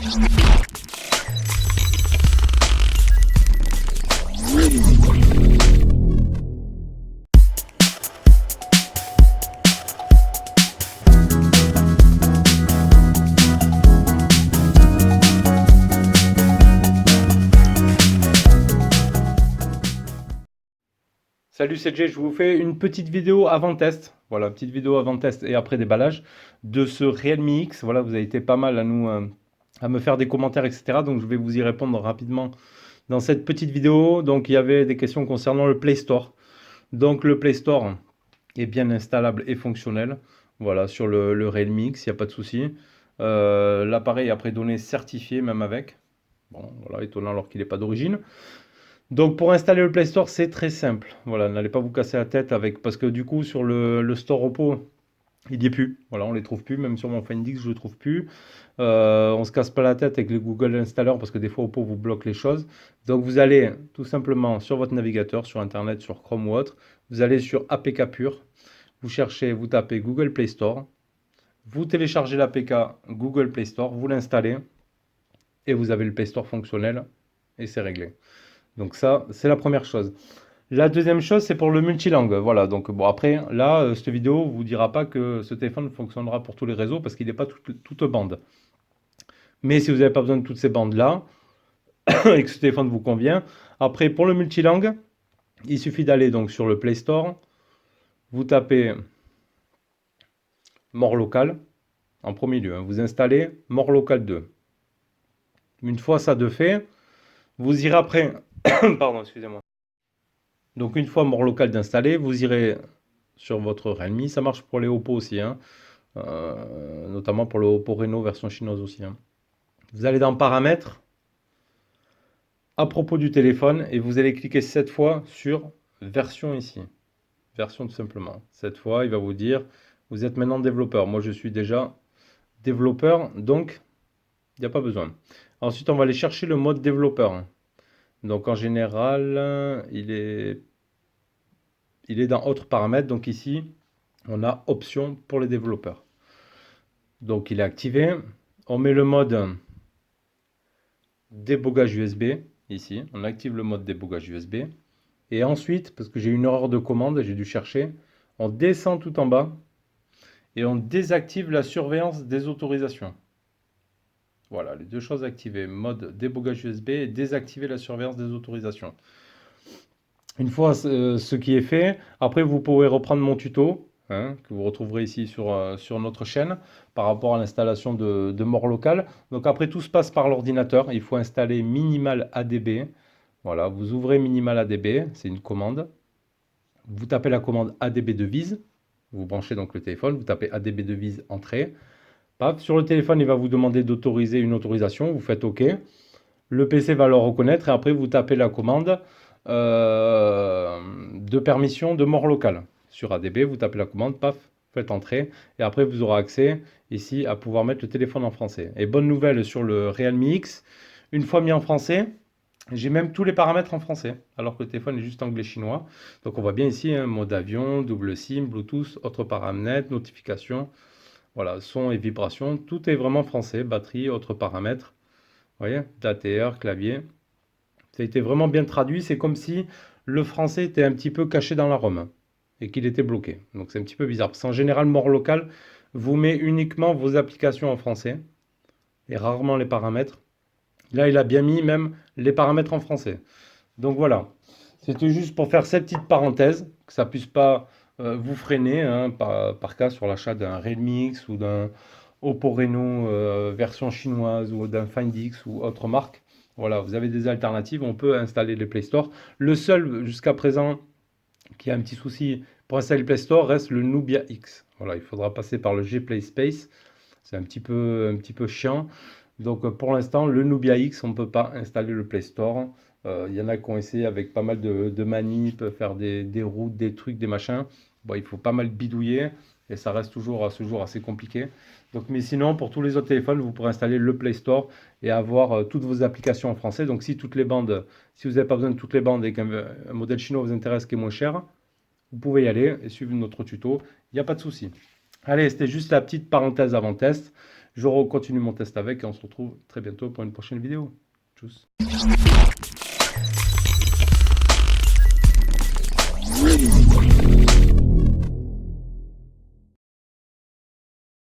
Salut, c'est Jay, je vous fais une petite vidéo avant test. Voilà, petite vidéo avant test et après déballage de ce Realme X. Voilà, vous avez été pas mal à me faire des commentaires, etc. Donc je vais vous y répondre rapidement dans cette petite vidéo. Donc il y avait des questions concernant le Play Store. Donc le Play Store est bien installable et fonctionnel. Voilà, sur le Realme X, il n'y a pas de souci. L'appareil après données certifié même avec. Bon, voilà, étonnant alors qu'il n'est pas d'origine. Donc pour installer le Play Store, c'est très simple. Voilà, n'allez pas vous casser la tête avec parce que du coup sur le store Oppo, il n'y est plus. Voilà, on les trouve plus. Même sur mon Find X, je ne le trouve plus. On se casse pas la tête avec le Google Installer parce que des fois Oppo vous bloque les choses. Donc vous allez tout simplement sur votre navigateur, sur Internet, sur Chrome ou autre. Vous allez sur APK Pure. Vous cherchez, vous tapez Google Play Store. Vous téléchargez l'APK Google Play Store, vous l'installez et vous avez le Play Store fonctionnel et c'est réglé. Donc ça, c'est la première chose. La deuxième chose, c'est pour le multilangue. Voilà, donc bon, après, là, cette vidéo ne vous dira pas que ce téléphone fonctionnera pour tous les réseaux parce qu'il n'est pas toute bande. Mais si vous n'avez pas besoin de toutes ces bandes-là et que ce téléphone vous convient, après, pour le multilangue, il suffit d'aller donc sur le Play Store, vous tapez More Local en premier lieu, hein. Vous installez More Local 2. Une fois ça de fait, vous irez après, pardon, excusez-moi. Donc une fois More Local d'installer, vous irez sur votre Realme. Ça marche pour les Oppo aussi, hein. Notamment pour le Oppo Reno version chinoise aussi, hein. Vous allez dans Paramètres, à propos du téléphone, et vous allez cliquer cette fois sur Version ici. Version tout simplement. Cette fois, il va vous dire, vous êtes maintenant développeur. Moi, je suis déjà développeur, donc il n'y a pas besoin. Ensuite, on va aller chercher le mode développeur. Donc en général, il est dans Autres paramètres. Donc ici, on a Options pour les développeurs. Donc il est activé. On met le mode débogage USB ici. On active le mode débogage USB. Et ensuite, parce que j'ai une erreur de commande, j'ai dû chercher, on descend tout en bas et on désactive la surveillance des autorisations. Voilà, les deux choses activées. Mode débogage USB et désactiver la surveillance des autorisations. Une fois ce qui est fait, après vous pourrez reprendre mon tuto, hein, que vous retrouverez ici sur notre chaîne par rapport à l'installation de More Local. Donc après tout se passe par l'ordinateur, il faut installer Minimal ADB. Voilà, vous ouvrez Minimal ADB, c'est une commande. Vous tapez la commande ADB devise, vous branchez donc le téléphone, vous tapez ADB devise entrée. Paf, sur le téléphone, il va vous demander d'autoriser une autorisation, vous faites OK. Le PC va le reconnaître et après vous tapez la commande de permission de More Local. Sur ADB, vous tapez la commande, paf, faites entrer et après vous aurez accès ici à pouvoir mettre le téléphone en français. Et bonne nouvelle sur le Realme X, une fois mis en français, j'ai même tous les paramètres en français, alors que le téléphone est juste anglais-chinois. Donc on voit bien ici, hein, mode avion, double SIM, Bluetooth, autres paramètres, notifications, voilà, son et vibration, tout est vraiment français, batterie, autres paramètres. Vous voyez, date et heure, clavier. Ça a été vraiment bien traduit. C'est comme si le français était un petit peu caché dans la ROM et qu'il était bloqué. Donc c'est un petit peu bizarre. Parce qu'en général, More Local vous met uniquement vos applications en français et rarement les paramètres. Là, il a bien mis même les paramètres en français. Donc voilà. C'était juste pour faire cette petite parenthèse, que ça ne puisse pas vous freiner, hein, par cas sur l'achat d'un Realme X ou d'un Oppo Reno version chinoise ou d'un Find X ou autre marque. Voilà, vous avez des alternatives, on peut installer les Play Store. Le seul jusqu'à présent qui a un petit souci pour installer le Play Store reste le Nubia X. Voilà, il faudra passer par le Gplay Space. C'est un petit peu chiant. Donc pour l'instant, le Nubia X, on ne peut pas installer le Play Store. Il y en a qui ont essayé avec pas mal de manip, faire des routes, des trucs, des machins. Bon, il faut pas mal bidouiller et ça reste toujours à ce jour assez compliqué. Donc, mais sinon, pour tous les autres téléphones, vous pourrez installer le Play Store et avoir toutes vos applications en français. Donc si toutes les bandes, si vous n'avez pas besoin de toutes les bandes et qu'un modèle chinois vous intéresse qui est moins cher, vous pouvez y aller et suivre notre tuto. Il n'y a pas de souci. Allez, c'était juste la petite parenthèse avant test. Je continue mon test avec et on se retrouve très bientôt pour une prochaine vidéo. Tchuss.